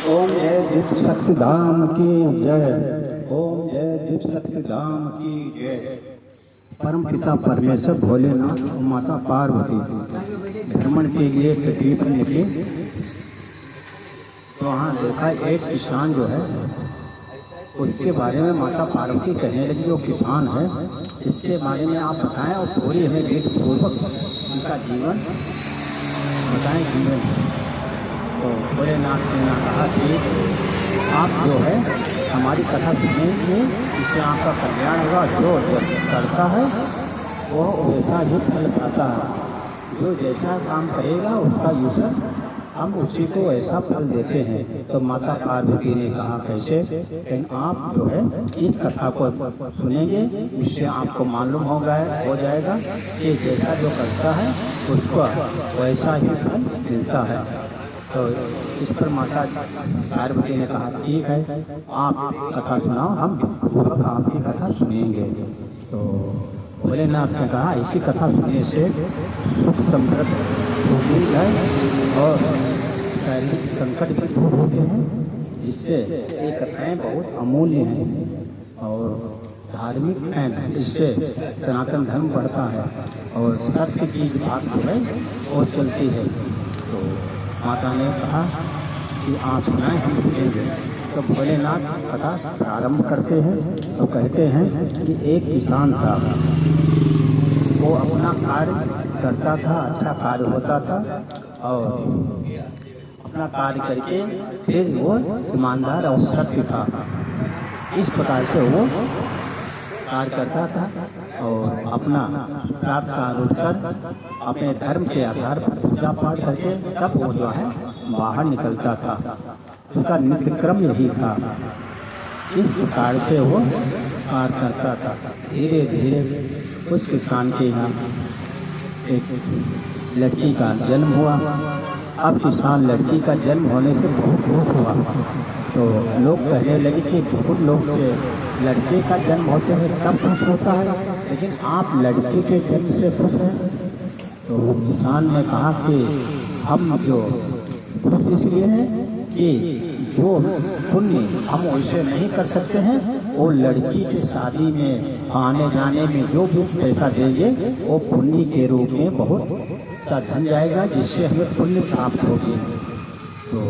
ओम जय दीप शक्ति धाम की जय। ओम जय दीप शक्ति धाम की जय। परम पिता परमेश्वर भोलेनाथ और माता पार्वती भ्रमण के लिए पृथ्वी पर निकले। तो वहाँ देखा एक किसान जो है, उसके बारे में माता पार्वती कहने लगी, जो किसान है इसके बारे में आप बताएं और थोड़ी हमें वेद पूर्वक उनका जीवन बताएं। जीवन तो भोलेनाथ ने कहा कि आप जो है हमारी कथा सुनेंगे, इससे आपका कल्याण होगा। जो करता है वो वैसा ही फल पाता है, जो जैसा काम करेगा उसका यूसर हम उसी को ऐसा फल देते हैं। तो माता पार्वती ने कहा कैसे? लेकिन आप जो है इस कथा को सुनेंगे, इससे आपको मालूम हो जाएगा कि जैसा जो करता है उसको वैसा ही फल मिलता है। तो इस पर माता पार्वती ने कहा ठीक है, आप कथा सुनाओ, हम आपकी कथा सुनेंगे। तो भोलेनाथ ने कहा ऐसी कथा सुनने से सुख समृद्धि है और शारीरिक संकट भी दूर होते हैं, जिससे ये कथाएँ बहुत अमूल्य हैं और धार्मिक हैं। इससे सनातन धर्म बढ़ता है और सत्य की बात जो है वो चलती है। तो माता ने कहा कि आप सुनाएं, हम सुनेंगे। तो भोलेनाथ कथा प्रारंभ करते हैं तो कहते हैं कि एक किसान था, वो अपना कार्य करता था, अच्छा कार्य होता था और अपना कार्य करके फिर वो ईमानदार और सत्य था। इस प्रकार से वो कार्य करता था और अपना रात काल उठकर अपने धर्म के आधार पर पूजा पाठ करके तब वो जो है बाहर निकलता था। उसका नित्य क्रम यही था। इस प्रकार से वो कार्य करता था। धीरे धीरे उस किसान के यहाँ एक लड़की का जन्म हुआ। अब किसान लड़की का जन्म होने से बहुत दुख हुआ। तो लोग कहने लगे कि बहुत लोग से लड़के का जन्म होते हैं तब खुश होता है, लेकिन आप लड़की के जन्म से खुश हैं। तो किसान ने कहा कि हम जो खुश इसलिए हैं कि जो पुण्य हम वैसे नहीं कर सकते हैं, वो लड़की की शादी में आने जाने में जो भी पैसा देंगे वो पुण्य के रूप में बहुत सा धन जाएगा, जिससे हमें पुण्य प्राप्त होगी। तो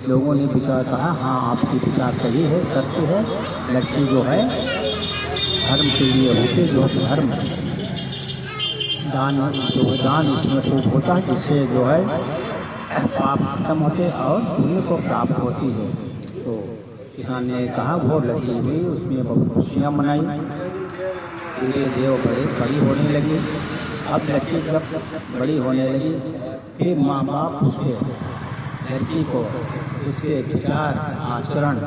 लोगों ने विचार कहा हाँ आपकी विचार सही है, सत्य है। लड़की जो है धर्म के लिए होते, जो धर्म दान इसमें खूब होता है, जिससे जो है पाप खत्म होते और पुण्य को प्राप्त होती है। तो किसान ने कहा वो लड़की हुई, उसमें बहुत खुशियाँ मनाई। धीरे धीरे वो बड़ी होने लगी। अब लड़की जब बड़ी होने लगी फिर माँ बाप उसके लड़की को उसके विचार आचरण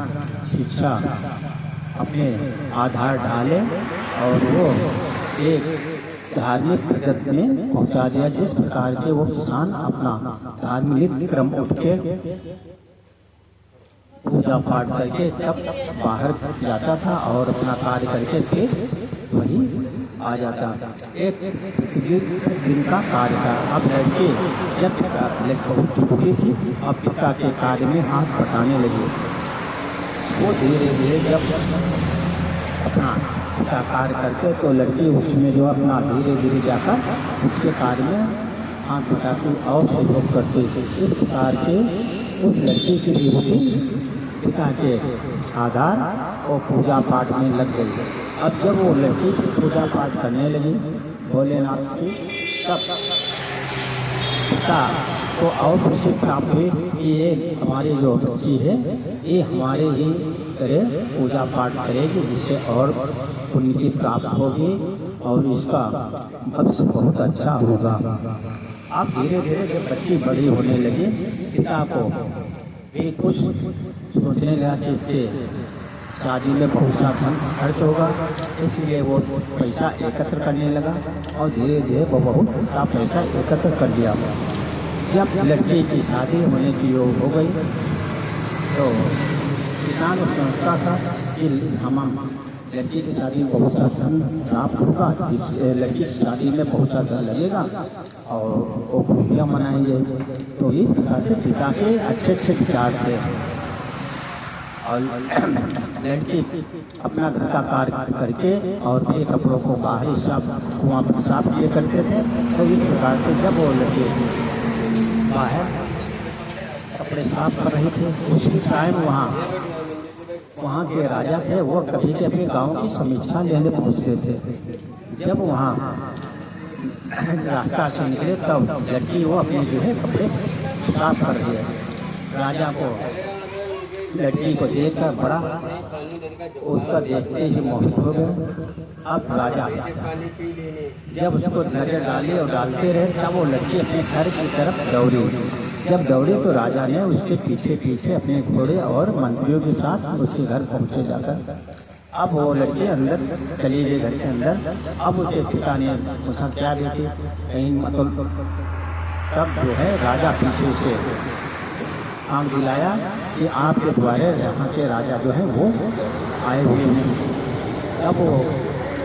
शिक्षा अपने आधार डाले और वो एक धार्मिक प्रगति में पहुंचा दिया। जिस प्रकार के वो किसान अपना धार्मिक नित्य क्रम उठ के पूजा पाठ करके तब बाहर जाता था और अपना कार्य करके फिर वही आ जाता। एक दिन का कार्य था। अब लड़के जब बहुत चुकी थी, अब पिता के कार्य में हाथ बटाने लगे। वो धीरे धीरे जब अपना पिता कार्य करते तो लड़की उसमें जो अपना धीरे धीरे जाकर उसके कार्य में हाथ बटाती और सहयोग करती। इस प्रकार के उस लड़की की भी पिता के आधार और पूजा पाठ में लग गई। अब जब वो लड़की पूजा पाठ करने लगी भोलेनाथ की, तब पिता को और खुशी प्राप्त हुई कि ये हमारी जो बच्ची है ये हमारे ही तरह पूजा पाठ करेगी, जिससे और पुण्य की प्राप्त होगी और इसका भविष्य बहुत अच्छा होगा। अब धीरे धीरे जब बच्ची बड़ी होने लगी, पिता को भी कुछ सोचने लगा कि इसके शादी में बहुत सा धन खर्च होगा, इसलिए वो पैसा एकत्र करने लगा और धीरे धीरे वो बहुत सा पैसा एकत्र कर दिया। जब लड़की की शादी होने की योग हो गई तो किसान सोचता था कि हम लड़की की शादी में बहुत सा धन प्राप्त होगा, लड़की की शादी में बहुत सा धन लगेगा और वो खुशियाँ मनाएंगे। तो इस प्रकार से पिता के अच्छे अच्छे विचार थे। और लड़की अपना घर का कार्य करके और फिर कपड़ों को बाहर कुआं पर साफ किए करते थे। तो इस प्रकार से जब वो लड़के बाहर कपड़े साफ कर रहे थे उसी टाइम वहाँ के राजा थे, वो कभी के अपने गांव की समीक्षा लेने पहुँचते थे। जब वहाँ रास्ता से निकले तब लड़की वो अपने जो है कपड़े साफ कर दिए। राजा को लड़की को देखकर बड़ा उसका देखते ही मोहित हो गए। अब राजा जब उसको नजर डाले और डालते रहे तब वो लड़की अपने घर की तरफ दौड़ी। जब दौड़ी तो राजा ने उसके पीछे पीछे अपने घोड़े और मंत्रियों के साथ उसके घर पहुंचे जाकर। अब वो लड़के अंदर चली गई घर के अंदर। अब उसके पिता ने पूछा क्या बेटी कहीं मतलब, तब जो है राजा पीछे से आंख दिलाया कि आपके द्वारे यहाँ के राजा जो है वो आए हुए हैं। तब वो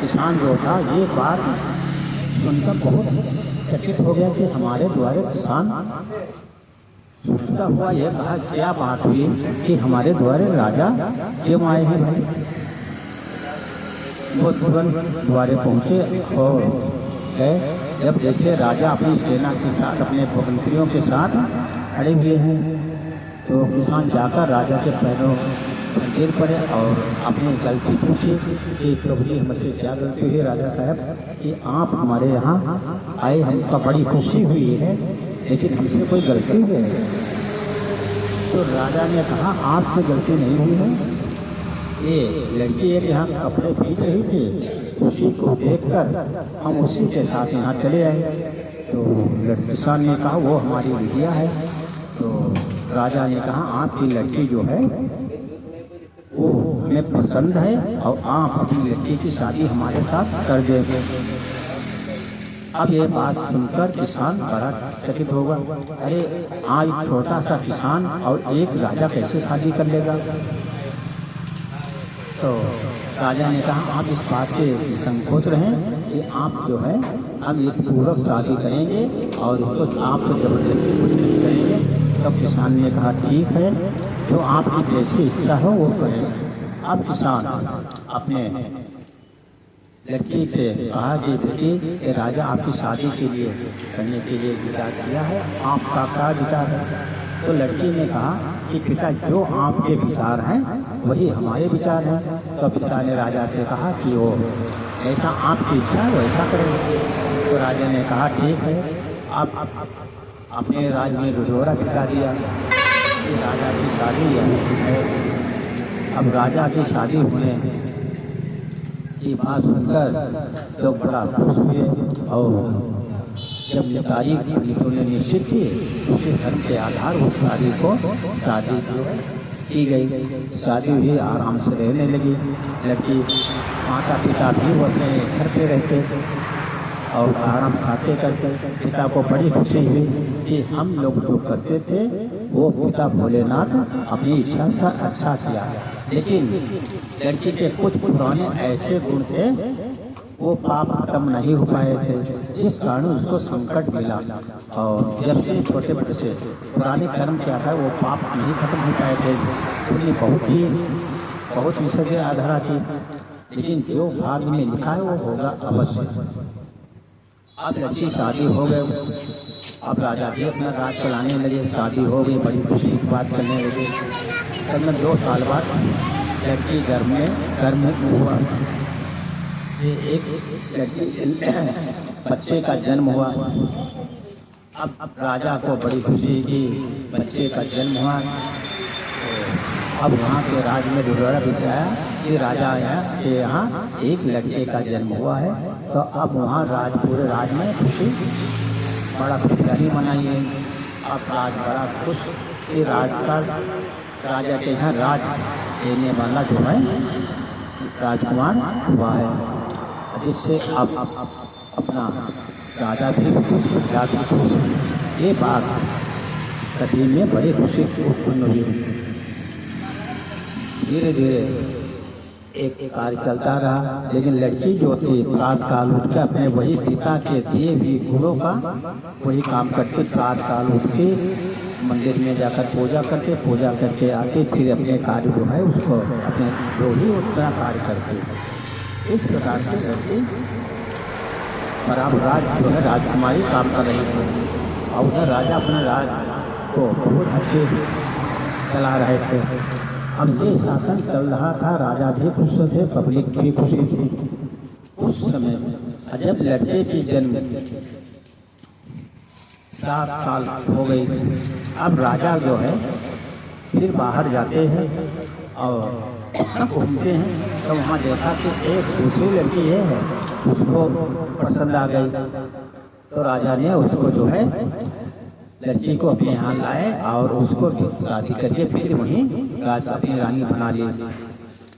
किसान जो था ये बात सुनकर बहुत चकित हो गया कि हमारे द्वारे किसान सोचता हुआ यह कहा क्या बात हुई कि हमारे द्वारे राजा क्यों आए हैं भाई। वो तुरंत द्वारे पहुँचे और गए। जब देखे राजा अपनी सेना के साथ अपने मंत्रियों के साथ खड़े हुए हैं तो किसान जाकर राजा के पैरों पर गिर पड़े और अपनी गलती पूछी कि प्रभु जी हमसे क्या गलती हुई राजा साहब कि आप हमारे यहाँ आए, हमको बड़ी खुशी हुई है लेकिन हमसे कोई गलती है। तो राजा ने कहा आपसे गलती नहीं हुई है, ये लड़की एक यहाँ कपड़े खींच रही थी, उसी को देखकर हम उसी के साथ यहाँ चले आए। तो किसान ने कहा वो हमारी बिटिया है। तो राजा ने कहा आपकी लड़की जो है वो हमें पसंद है और आप अपनी लड़की की शादी हमारे साथ कर देंगे। अब ये बात सुनकर किसान बड़ा चकित होगा, अरे आज छोटा सा किसान और एक राजा कैसे शादी कर लेगा। तो राजा ने कहा आप इस बात से संकोच रहें कि आप जो है हम एक पूर्वक शादी करेंगे और इसको आपको जबरदस्ती कुछ नहीं करेंगे। तब किसान ने कहा ठीक है, जो आपकी जैसी इच्छा हो वो करें। अब किसान अपने लड़की से कहा कि बेटी राजा आपकी शादी के लिए करने के लिए विचार किया है, आपका क्या विचार है। तो लड़की ने कहा कि पिता जो आपके विचार हैं वही हमारे विचार हैं। तो पिता ने राजा से कहा कि वो ऐसा आपकी इच्छा है वैसा करेंगे। तो राजा ने कहा ठीक है। अब अपने राज में रुझोरा गिरा दिया कि राजा की शादी है। अब राजा की शादी होने की बात सुनकर लोग बड़ा खुश हुए और जब ये तारीख पंडितों ने निश्चित की उसी धर्म के आधार उस तारीख को शादी की गई। शादी हुई, आराम से रहने लगी लड़की। माता पिता भी वो अपने घर पे रहते और आराम खाते करते। पिता को बड़ी खुशी हुई कि हम लोग जो करते थे वो पिता भोलेनाथ अपनी इच्छा से अच्छा किया। लेकिन लड़की के कुछ पुराने ऐसे गुण थे वो पाप खत्म नहीं हो पाए थे, जिस कारण उसको संकट मिला। और जब से छोटे बच्चे से पुराने कर्म क्या था वो पाप नहीं खत्म हो पाए थे। उन्हें बहुत विषय के आधार थी, लेकिन जो भाग्य में लिखा है वो होगा अवश्य। अब लड़की शादी हो गए। अब राजा भी अपना राज चलाने लगे। शादी हो गई, बड़ी खुशी की बात करने लगे। तब में 2 साल बाद लड़की घर में हुआ। एक लड़की बच्चे का जन्म हुआ। अब राजा को बड़ी खुशी की बच्चे का जन्म हुआ। अब वहाँ के राज में रुझोरा बिछाया कि राजा के यहाँ एक लड़के का जन्म हुआ है। तो अब वहाँ पूरे राज में खुशी बड़ा खुशहाली मनाई है। अब राज बड़ा खुश कि राजा के यहाँ राज देने वाला जो है राजकुमार हुआ है, जिससे अब अपना राजा भी खुश, प्रजा भी खुश। ये बात सभी में बड़ी खुशी की उत्पन्न हुई। धीरे धीरे एक कार्य चलता रहा, लेकिन लड़की जो थी प्रातः काल उठ के अपने वही पिता के दिए हुए गुणों का वही काम करती। प्रातः काल उठ के मंदिर में जाकर पूजा करते, पूजा करके आते, फिर अपने कार्य जो है उसको अपने जो ही उतना कार्य करते। इस प्रकार से लड़के राज जो है राजकुमारी काम कर रही थी और उधर राजा अपने राज को बहुत अच्छे चला रहे थे। अब ये शासन चल रहा था, राजा भी खुश थे, पब्लिक भी खुशी थी। उस समय जब लड़के की जन्म 7 साल हो गई, अब राजा जो है फिर बाहर जाते हैं और घूमते हैं तो वहाँ देखा कि एक दूसरी लड़की है, उसको पसंद आ गई। तो राजा ने उसको जो है लड़की को अपने यहाँ लाए और उसको शादी करके फिर वहीं अपनी रानी बना ली।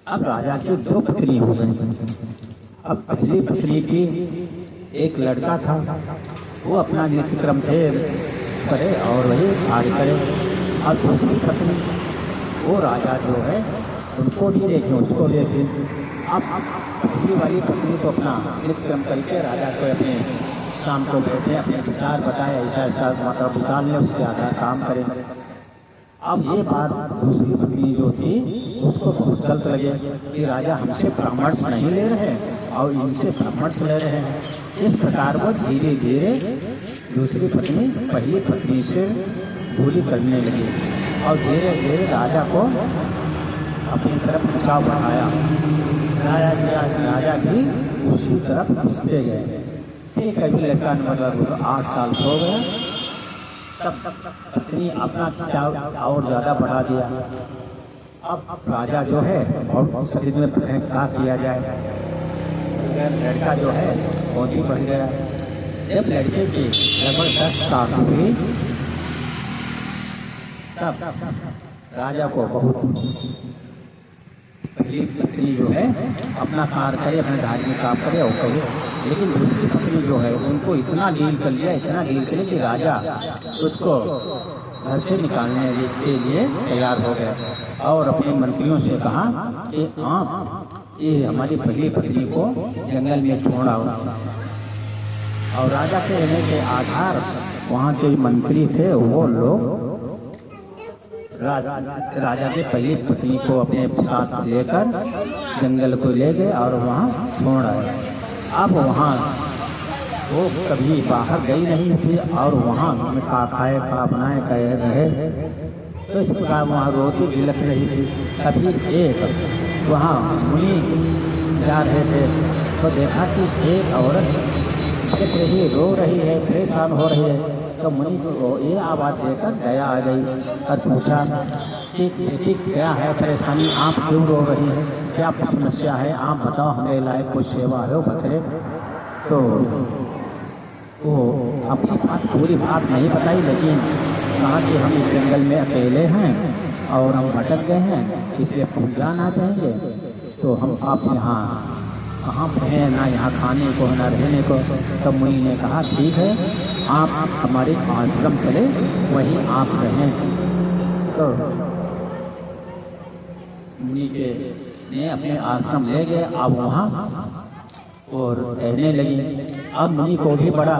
अब राजा की 2 पत्नी हो गई। अब पहली पत्नी की एक लड़का था, वो अपना नित्य क्रम थे करे और वही कार्य करे। और दूसरी पत्नी वो राजा जो है उनको भी देखे, उसको देखे। अब पहली वाली पत्नी को अपना नित्य क्रम करके राजा को अपने शाम को बैठे अपने विचार बताए, ऐसा ऐसा मतलब विचार ले, उसके आधार काम करें। अब ये बात दूसरी पत्नी जो थी उसको बहुत गलत लगे कि राजा हमसे परामर्श नहीं ले रहे और इनसे परामर्श ले रहे हैं। इस प्रकार वो धीरे धीरे दूसरी पत्नी पहली पत्नी से दूरी करने लगी और धीरे धीरे राजा को अपनी तरफ खिंचाव बढ़ाया। राजा भी उसी तरफ खींचते गए। एक कभी लड़का मतलब 8 साल हो गया, तब पत्नी अपना खिंचाव और ज़्यादा बढ़ा दिया। अब राजा जो है और शरीर में क्या किया जाए, लड़का जो है बहुत ही बढ़ गया। जब लड़के की लगभग 10 साल हुई तब राजा को बहुत पहली पत्नी जो है अपना कार्य करे, अपने धार्मिक काम करे और करे, लेकिन दूसरी पत्नी जो है उनको इतना डील कर लिया, इतना डील कर लिया कि राजा उसको घर से निकालने के लिए तैयार हो गया और अपने मंत्रियों से कहा कि आप ये हमारी पहली पत्नी को जंगल में छोड़ आओ। और राजा के रहने के आधार वहाँ के मंत्री थे, वो लोग राजा के पहली पत्नी को अपने साथ लेकर जंगल को ले गए और वहाँ छोड़ आए। अब वहाँ वो कभी बाहर गई नहीं थी और वहाँ का खाए का बनाए कहे रहे, तो इस प्रकार वहाँ रोती बिलख रही थी। कभी एक वहाँ मुनि जा रहे थे तो देखा कि एक औरत देख रही रो रही है, परेशान हो रही है। तो मुनि को ये आवाज़ देकर दया आ गई और पूछा कि बेटी क्या है परेशानी, आप क्यों रो रही है, क्या समस्या है, आप बताओ, हमें लायक कोई सेवा है बकरे। तो वो अपनी बात पूरी बात नहीं बताई, लेकिन कहा कि हम इस जंगल में अकेले हैं और हम भटक गए हैं, इसलिए हम जाना चाहेंगे। तो हम आप यहाँ कहाँ पे हैं, ना यहाँ खाने को ना रहने को। तब मुनि ने कहा ठीक है, आप हमारे आश्रम चले, वहीं आप रहें। तो मुनि के ने अपने आश्रम ले गए। अब वहाँ और रहने लगी। अब मुनि को भी बड़ा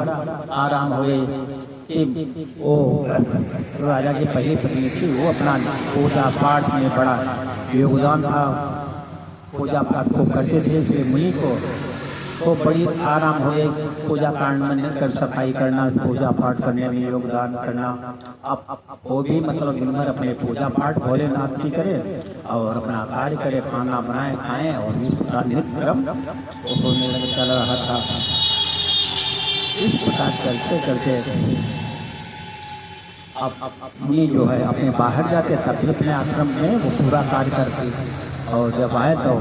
आराम हुए कि वो राजा की पहली पत्नी थी, वो अपना पूजा पाठ में बड़ा योगदान था, पूजा पाठ को करते थे, इसलिए मुनि को तो बड़ी आराम हुए पूजा कांड में कर सफाई करना, पूजा पाठ करने में योगदान करना। अब वो भी मतलब दिन भर अपने पूजा पाठ भोलेनाथ की करे और अपना कार्य करे, खाना बनाए खाएं और इस प्रकार नित्य क्रम चल रहा था। इस प्रकार चलते चलते अब मुनि जो है अपने बाहर जाते, तब भी अपने आश्रम में वो पूरा कार्य करते। और जब आए तो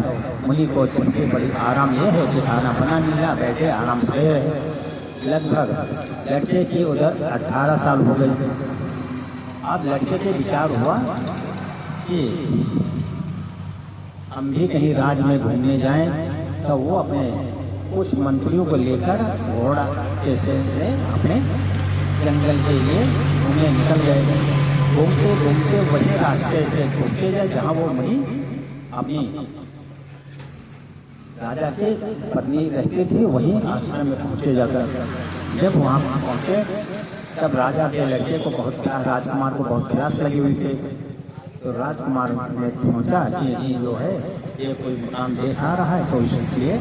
मुनि को सबसे बड़ी आराम यह है कि खाना बना लिया, बैठे आराम से रहे। लगभग लड़के की उधर 18 साल हो गई। अब लड़के के विचार हुआ कि हम भी कहीं राज में घूमने जाएं, तो वो अपने कुछ मंत्रियों को लेकर घोड़ा के से अपने जंगल के लिए घूमने निकल गए। घूमते घूमते वही रास्ते से घूमते गए जहाँ वो मुनि अपनी राजा की पत्नी रहती थी, वहीं आश्रम में पहुँचे जाकर। जब वहाँ पहुँचे तब राजा के लड़के को बहुत प्यास, राजकुमार को बहुत प्यास लगी हुई थी। तो राजकुमार ने सोचा कि यही जो है ये कोई मकान देख आ रहा है, तो इसलिए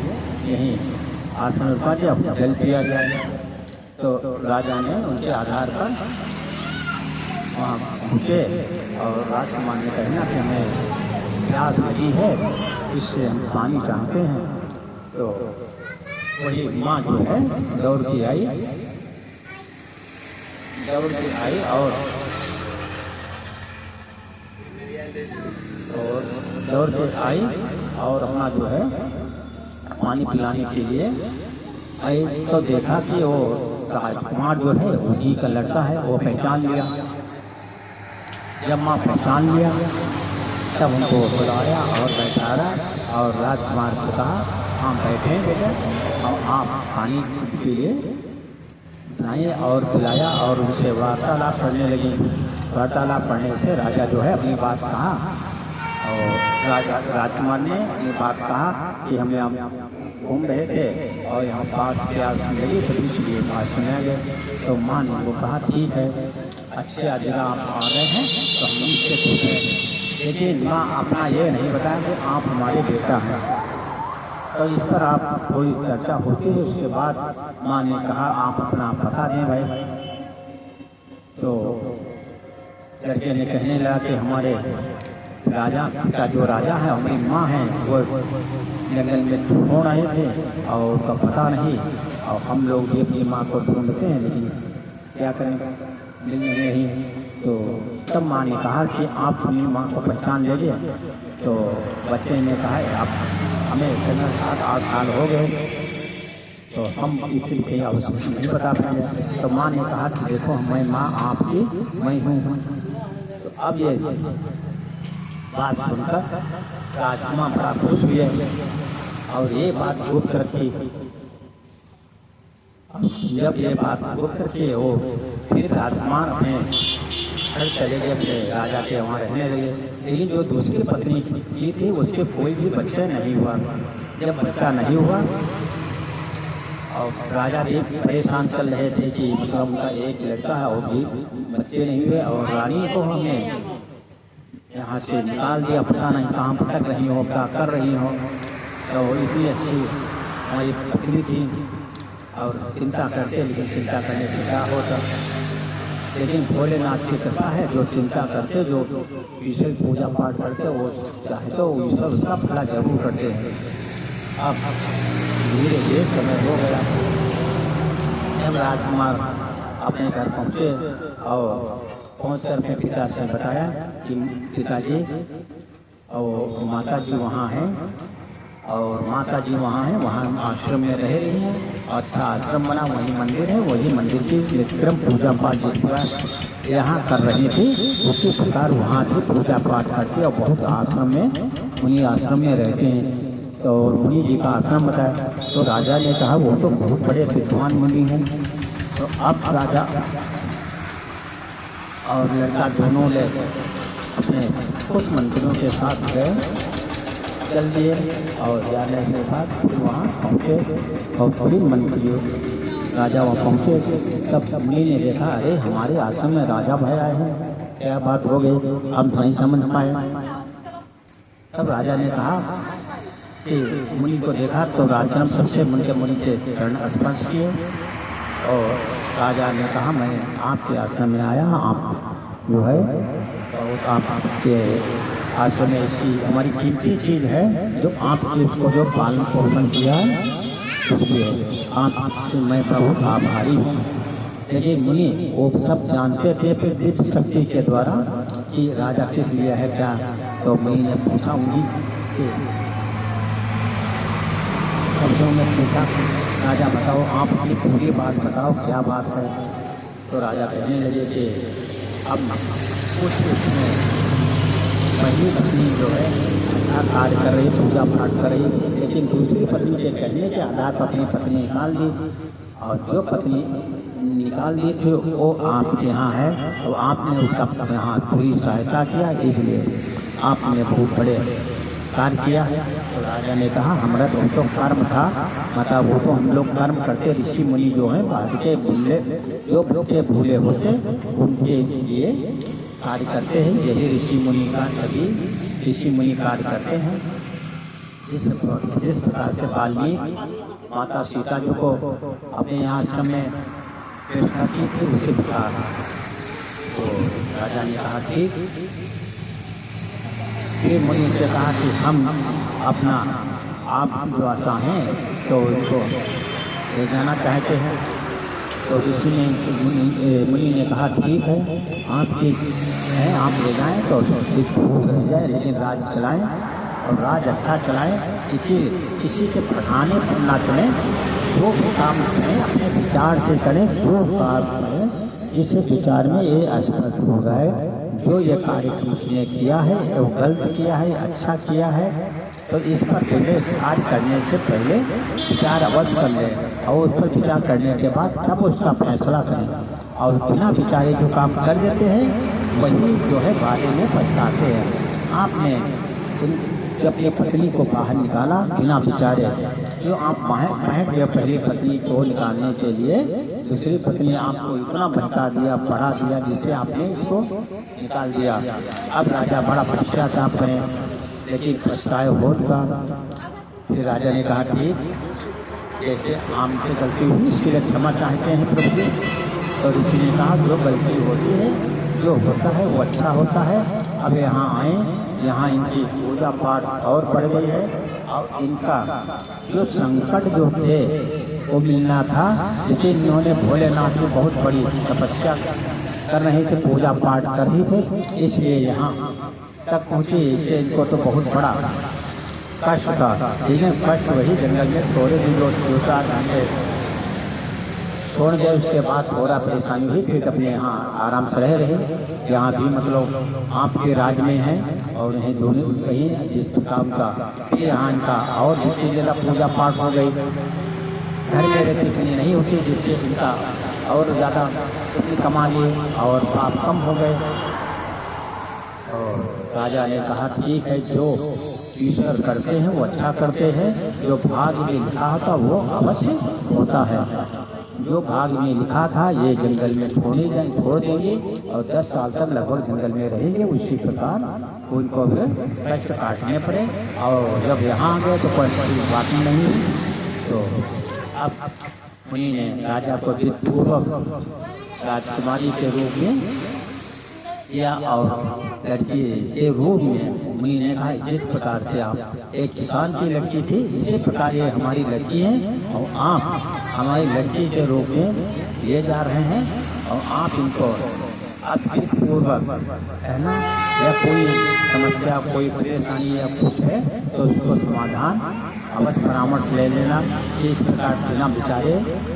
यहीं आसन रुका दिया, जल पिया जाए। तो राजा ने उनके आधार पर वहाँ पहुँचे और राजकुमार ने कहना कि हमें प्यास लगी है, इससे हम पानी चाहते हैं। तो वही माँ जो है दौड़ के आई और दौड़ के आई और अपना जो है पानी पिलाने के लिए आई। तो देखा कि वो राजकुमार जो है उन्हीं का लड़का है। वो पहचान लिया। जब माँ पहचान लिया तब उनको बुलाया और बैठाया और राजकुमार को कहा हम बैठे बेटा और आप पानी के लिए बनाए और पिलाया और उनसे वार्तालाप करने लगी। वार्तालाप करने से राजा जो है अपनी बात कहा और राजकुमार ने अपनी बात कहा कि हम यहाँ घूम रहे थे और यहाँ पास प्यास लगी तो इसलिए बात सुना गया। तो माँ ने उनको कहा ठीक है, अच्छे जगह आप आ रहे हैं तो हम इससे खुश हैं, लेकिन माँ अपना ये नहीं बताया कि आप हमारे बेटा हैं। तो इस पर आप थोड़ी चर्चा होती है। उसके बाद माँ ने कहा आप अपना बता दें भाई। तो लड़के ने कहने लगा कि हमारे राजा का जो राजा है हमारी माँ है वो जंगल में ढूंढ रहे थे और उनका पता नहीं, और हम लोग भी अपनी माँ को ढूंढते हैं लेकिन क्या करें मिल नहीं। तो तब माँ ने कहा कि आप अपनी माँ को पहचान लीजिए। तो बच्चे ने कहा आप हमें 7-8 साल हो गए तो हम इतनी आवश्यकता नहीं बता पाएंगे। तो माँ ने कहा कि देखो मैं माँ आपकी मैं हूँ। तो अब ये बात सुनकर राजकुमार बड़ा खुश हुए और ये बात गुप्त रखी। जब ये बात गुप्त रखी हो फिर राजकुमार अपने घर चले गए, अपने राजा के वहाँ रहने लगे। लेकिन जो दूसरी पत्नी की थी उसके कोई भी बच्चा नहीं हुआ। जब बच्चा नहीं हुआ और राजा भी परेशान चल रहे थे कि उनका एक लड़का है और भी बच्चे नहीं हुए और रानी को हमने यहाँ से निकाल दिया, पता नहीं कहाँ भटक रही हो, क्या कर रही हो। तो इतनी अच्छी हमारी पत्नी थी और चिंता करते, लेकिन चिंता करने से क्या होता। लेकिन भोलेनाथ की कृपा है, जो चिंता करते, जो ईश्वर पूजा पाठ करते, वो चाहे तो ईश्वर उसका फला जरूर करते हैं। अब धीरे धीरे समय हो गया। जब राजकुमार अपने घर पहुँचे और पहुँचकर अपने पिता से बताया कि पिताजी और माता जी वहाँ हैं और माता जी वहाँ हैं, वहाँ आश्रम में रह रही हैं। अच्छा आश्रम बना, वही मंदिर है, वही मंदिर की नित्यक्रम पूजा पाठ जिस प्रकार यहाँ कर रही थी उसी प्रकार वहाँ की पूजा पाठ करती और बहुत आश्रम में उन्हीं आश्रम में रहते हैं। तो उन्हीं जी का आश्रम बताया। तो राजा ने कहा वो तो बहुत बड़े विद्वान मुनि हैं। तो अब राजा और लड़का दोनों ले अपने कुछ मंत्रियों के साथ गए, चल दिए और जाने के बाद वहाँ पहुँचे और थोड़ी मंत्री राजा वहाँ पहुँचे। तब मुनि ने देखा अरे हमारे आश्रम में राजा भाई आए हैं, क्या बात हो गई, हम नहीं समझ पाए। तब राजा ने कहा कि मुनि को देखा तो राजा सबसे मुनि के चरण स्पर्श किए और राजा ने कहा मैं आपके आश्रम में आया, आप जो है और आपके आश्रम में ऐसी हमारी कीमती चीज़ है जो आपके उसको जो पालन पोषण किया इसलिए आपसे मैं बहुत आभारी हूँ। लेकिन मुनि वो सब जानते थे फिर दिव्य शक्ति के द्वारा कि राजा किस लिए है क्या। तो मुनि ने पूछा उन्हीं के शब्दों में पूछा राजा बताओ आप अपनी पूरी बात बताओ क्या बात है। तो राजा कहने लगे कि अब उसमें पहली पत्नी जो है अच्छा कार्य कर रही, पूजा पाठ कर रही, लेकिन दूसरी पत्नी के कहने के आधार पर अपनी पत्नी निकाल दी और जो पत्नी निकाल दी थी वो आपके यहाँ है और आपने उसका यहाँ पूरी सहायता किया, इसलिए आपने बहुत बड़े कार्य किया है। तो राजा ने कहा हमारा तो कर्म था, मतलब वो तो हम लोग कर्म करते, ऋषि मुनि जो हैं बाद के भूले, जो बच्चे भूले होते उनके लिए कार्य करते हैं। यही ऋषि मुनि का, सभी ऋषि मुनि कार्य करते हैं। जिस प्रकार से वाल्मीकि माता सीता जी को अपने आश्रम में व्यवस्था की थी, उसी प्रकार तो राजा ने कहा ठीक। फिर मुनि से कहा कि हम अपना आप जो चाहें तो उनको ले जाना चाहते हैं। तो ऋषि ने मुनि ने कहा ठीक है, आपकी है आप ले जाएं तो हो जाए, लेकिन राज चलाएं और राज अच्छा चलाएं, किसी के पढ़ाने पर ना चलें, जो भी काम करें अपने विचार से करें, जो काम करें जिस विचार में ये स्पष्ट हो गए जो ये कार्यक्रम ने किया है वो गलत किया है अच्छा किया है, तो इस पर पहले कार्य करने से पहले विचार अवश्य कर लें और उस पर विचार करने के बाद तब उसका फैसला करें। और बिना विचारे जो काम कर देते हैं वही जो है बाद में पछताते हैं। आपने अपनी पत्नी को बाहर निकाला बिना विचारे, जो आप महक गए पहली पत्नी को निकालने के लिए, दूसरी पत्नी आपको इतना भटका दिया, पढ़ा दिया, जिससे आपने इसको निकाल दिया। अब राजा बड़ा पश्चाताप करें, लेकिन पछताए होत का। फिर राजा ने कहा ठीक, जैसे हमसे गलती हुई इसके लिए क्षमा चाहते हैं प्रभु जी। तो ऋषि ने कहा जो गलती होती है, जो होता है वो अच्छा होता है। अब यहाँ आए, यहाँ इनकी पूजा पाठ और बढ़ गई है और इनका जो संकट जो थे वो मिलना था, लेकिन इन्होंने भोलेनाथ की बहुत बड़ी तपस्या कर रहे थे, पूजा पाठ कर रहे थे, इसलिए यहाँ तक पहुँचे। इससे इनको तो बहुत बड़ा कष्ट था। ठीक है, कष्ट वही जंगल में थोड़े दिन जो 2-4 घंटे छोड़ गए, उसके बाद थोड़ा परेशानी हुई, फिर अपने यहाँ आराम से रहे। यहाँ भी मतलब आपके राज में है और यहीं दोनों कहीं जिस काम का, फिर यहाँ इनका और दूसरी जगह पूजा पाठ हो गई। घर में रहते इतनी नहीं होती, जिससे इनका और ज़्यादा कमा लिए और पाप कम हो गए। और राजा ने कहा ठीक है, जो ईश्वर करते हैं वो अच्छा करते हैं, जो भाग में लिखा था वो अवश्य होता है। जो भाग में लिखा था ये जंगल में छोड़ देंगे और 10 साल तक लगभग जंगल में रहेंगे। उसी प्रकार उनको भी कष्ट काटने पड़े और जब यहाँ आ गए तो कोई बात नहीं। तो अब मुनि ने राजा को विधिपूर्वक राजकुमारी के रूप में किया और लड़की के रूप में मुनि ने कहा जिस प्रकार से आप एक किसान की लड़की थी, इसी प्रकार ये हमारी लड़की है और आप हमारी लड़की के रूप में ले जा रहे हैं और आप इनको अतिपूर्वक है ना, या कोई समस्या कोई परेशानी या कुछ है तो उसको समाधान अवश्य परामर्श ले लेना। इस प्रकार बिना विचारे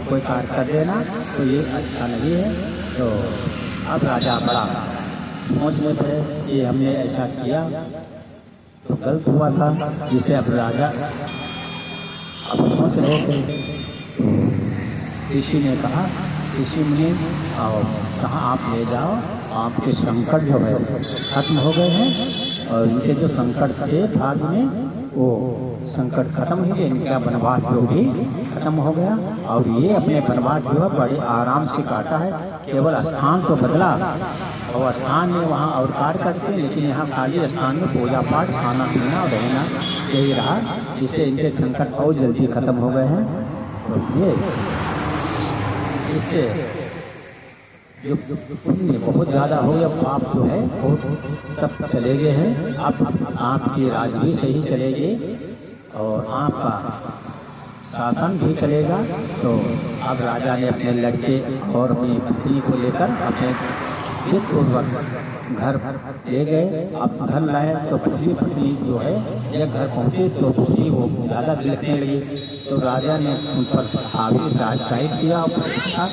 कोई कार्य कर देना तो ये अच्छा नहीं है। तो अब राजा बड़ा सोच में पड़े कि हमने ऐसा किया तो गलत हुआ था, जिसे अब राजा अब सोच रहे थे। ऋषि ने कहा ऋषि मुनि आओ, कहाँ आप ले जाओ, आपके संकट जो है खत्म हो गए हैं और इनके जो संकट थे भाग में वो संकट खत्म हुए, इनका वनवास जो भी खत्म हो गया और ये अपने वनवास जो है बड़े आराम से काटा है। केवल स्थान तो बदला और स्थान में वहाँ और कार्य करते हैं, लेकिन यहाँ खाली स्थान में पूजा पाठ खाना पीना और रहना यही रहा, जिससे इनके संकट और जल्दी खत्म हो गए हैं। तो ये इससे जो पुण्य बहुत ज़्यादा हो गया, पाप जो है वो सब चले गए हैं। अब आपकी राज भी सही चलेगी और आपका शासन भी चलेगा। तो अब राजा ने अपने लड़के और अपनी पत्नी को लेकर अपने विधिपूर्वक घर ले गए। अब घर लाए तो पत्नी जो है जब घर पहुँचे तो दूसरी वो ज़्यादा बिलखने लगी। तो राजा ने उन पर साहिब किया और पूछा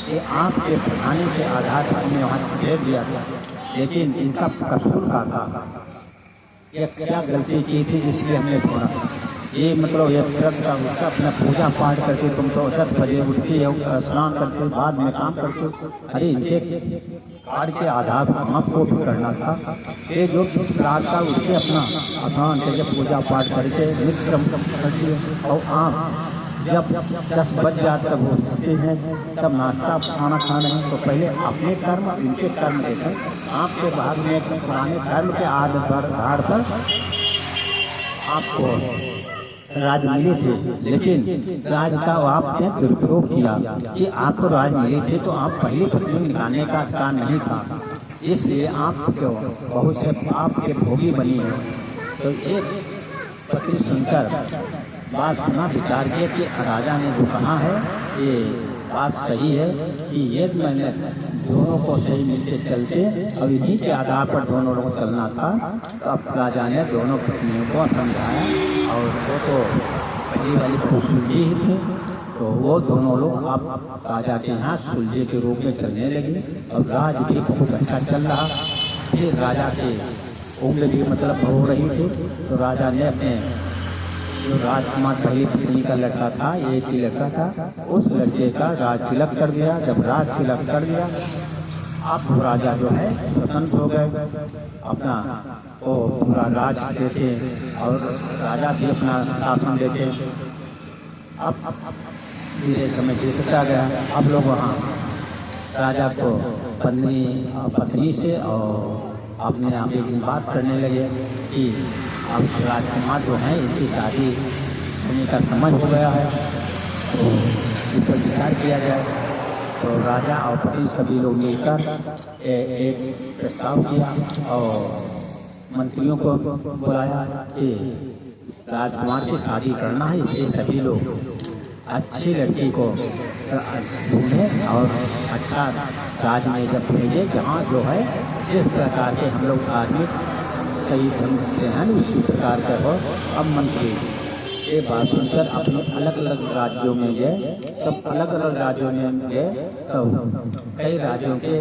कि आपके पढ़ाने के आधार पर हमने वहाँ दे दिया था, लेकिन इनका कसूर का था, क्या गलती की थी इसलिए हमने छोड़ा। ये मतलब ये उसका अपना पूजा पाठ करके तुम तो 10 बजे उठते हो, स्नान करते हो, बाद में काम करते हो। अरे इनके कार्य के आधार पर आपको भी करना था। ये जो रात का उठ के अपना स्नान करके पूजा पाठ करके नित्य करते हो, और आप जब 10 बज जाते तब उठते हैं, तब नाश्ता खाना खा रहे हैं, तो पहले अपने कर्म इनके कर्म देखें। आपके बाद में पुराने कर्म के आधार पर आपको राज मिले थे, लेकिन राज का आपने दुरुपयोग किया कि आपको राज मिले थे तो आप पहले पत्नी निकालने का अधिकार नहीं था, इसलिए आप क्यों बहुत से आपके भोगी बनी है। तो एक पत्नी सुनकर बात सुना, विचार किया कि राजा ने जो कहा है ये बात सही है कि ये मैंने दोनों को सही मिलके चलते, अब इन्हीं के आधार पर दोनों लोगों को चलना था। तो अब राजा ने दोनों पत्नियों को समझाया, और वो तो पहली वाली को सुलझी ही थी, तो वो दोनों लोग अब राजा के यहाँ सुलझे के रूप में चलने लगे, और राज भी बहुत अच्छा चल रहा। फिर राजा के उम्र भी मतलब हो रही थी, तो राजा ने अपने जो राजकुमार पहली पत्नी का लड़का था, एक ही लड़का था, उस लड़के का राज तिलक कर दिया। जब राज तिलक कर दिया, अब राजा जो है स्वतंत्र हो गए, अपना वो पूरा राज देखे और राजा भी अपना शासन देखे। अब धीरे समय बीतता गया। अब लोग वहाँ राजा को पत्नी से और अपने आप एक दिन बात करने लगे कि अब राजकुमार जो है इनकी शादी होने का समय हो गया है, तो इस पर विचार किया जाए। तो राजा और पत्नी सभी लोग मिलकर एक प्रस्ताव किया और मंत्रियों को बुलाया कि राजकुमार की शादी करना है, इसलिए सभी लोग अच्छी लड़की को ढूंढें और अच्छा राज में जब भेजे, जहाँ जो है जिस प्रकार के हम लोग आदमी सही ढंग से हैं उसी प्रकार का हो। अब मंत्री ये बात सुनकर अपने अलग अलग राज्यों में गए, सब अलग अलग राज्यों में गए, तो कई राज्यों के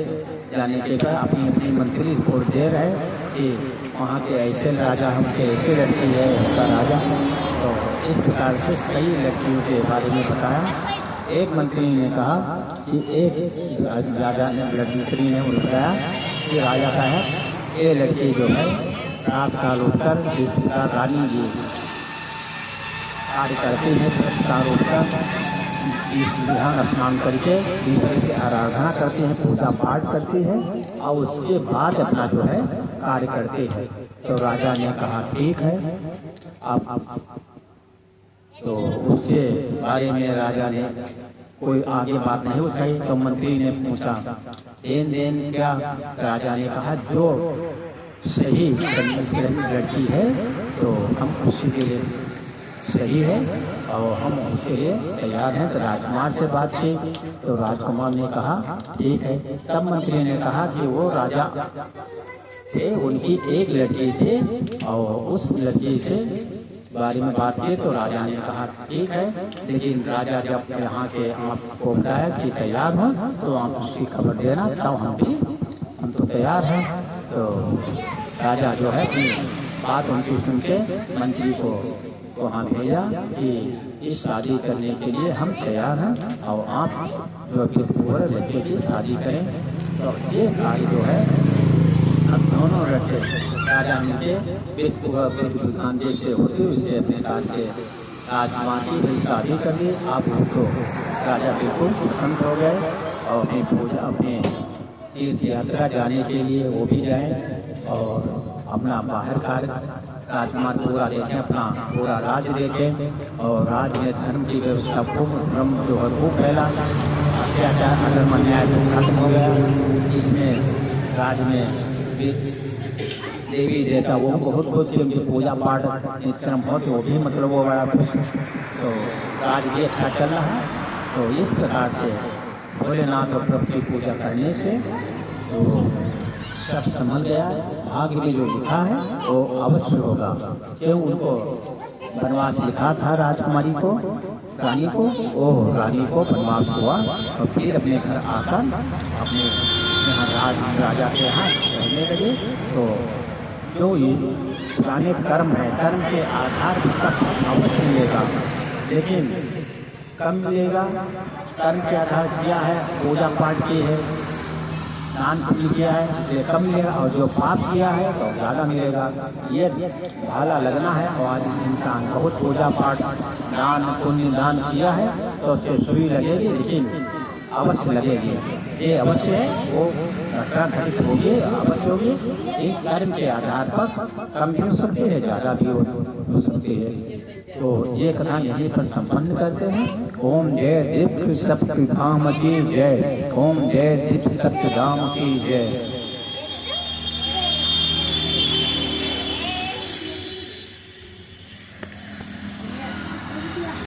जाने के बाद अपनी अपनी मंत्री रिपोर्ट दे रहे कि वहाँ के ऐसे राजा हमके ऐसे लड़की है उनका राजा। तो इस प्रकार से कई लड़कियों के बारे में बताया। एक मंत्री ने कहा कि एक राजा मंत्री ने बताया कि राजा साहब ये लड़की जो है रात काल उठकर जिस प्रकार रानी जी कार्य करती है, प्रकार उठकर यहाँ स्नान करके ईश्वर की आराधना करती है, पूजा पाठ करती है, और उसके बाद अपना जो है कार्य करती है। तो राजा ने कहा ठीक है। आप तो उसके बारे में राजा ने कोई आगे बात नहीं उठाई। तो मंत्री ने पूछा लेन देन क्या? राजा ने कहा जो सही लड़की है तो हम उसी के लिए सही है और हम उसके लिए तैयार हैं। तो राजकुमार से बात की तो राजकुमार ने कहा ठीक है। तब मंत्री ने कहा कि वो राजा थे, उनकी एक लड़की थे और उस लड़की से बारे में बात की तो राजा ने कहा ठीक है, लेकिन राजा जब यहाँ के आपको बताया कि तैयार हो तो आप उसकी खबर देना, तब हम तो तैयार हैं। तो राजा जो है अपनी बात उनकी सुन के मंत्री को वहाँ भेजा कि इस शादी करने के लिए हम तैयार हैं और आप जो पूरे लड़के की शादी करें। तो ये कार्य जो है हम दोनों लड़के राजा मिलके दुकान जैसे होते उससे अपने के राजकुमार की भी शादी कर ली। आप उनको राजा बिल्कुल प्रसन्न हो गए और अपनी पूजा अपने तीर्थ यात्रा जाने के लिए वो भी गए और अपना बाहर कार्य राजकुमार पूरा देखें, अपना पूरा राज्य देखें और राज्य में धर्म की व्यवस्था खूब ब्रह्म जो है वो फैला, अत्याचार अधर्म अन्याय खत्म हो गया। इसमें राज्य में देवी देवता वो बहुत कुछ उनकी पूजा पाठ नित्यक्रम हो तो वो भी मतलब वो बड़ा तो राज्य भी अच्छा चल रहा है। तो इस प्रकार से भोलेनाथ और प्रभु की पूजा करने से तो सब संभल गया। भाग्य में जो लिखा है वो अवश्य होगा, क्यों उनको वनवास लिखा था राजकुमारी को, रानी को, वो रानी को वनवास हुआ और फिर अपने घर आकर अपने यहाँ राजा के यहाँ रहने लगे। तो जो ये पुराने कर्म है, कर्म के आधार पर अवश्य मिलेगा, लेकिन कम मिलेगा। कर्म के आधार किया है, पूजा पाठ की है, दान पुण्य किया है, इसलिए कम मिलेगा, और जो पाप किया है तो ज़्यादा मिलेगा। ये भाला लगना है। और आज इंसान बहुत पूजा पाठ दान पुण्य दान किया है तो उसे सुई लगेगी, लेकिन अवश्य लगेगी। ये अवश्य है, वो घटना घटित होगी, अवश्य होगी। एक कर्म के आधार पर कम भी हो सकती है, ज़्यादा भी हो सकती है। तो ये कथा यहीं पर संपन्न करते हैं। ओम जय दीप्त सप्तधाम की जय। ओम जय दीप्त सप्तधाम की जय।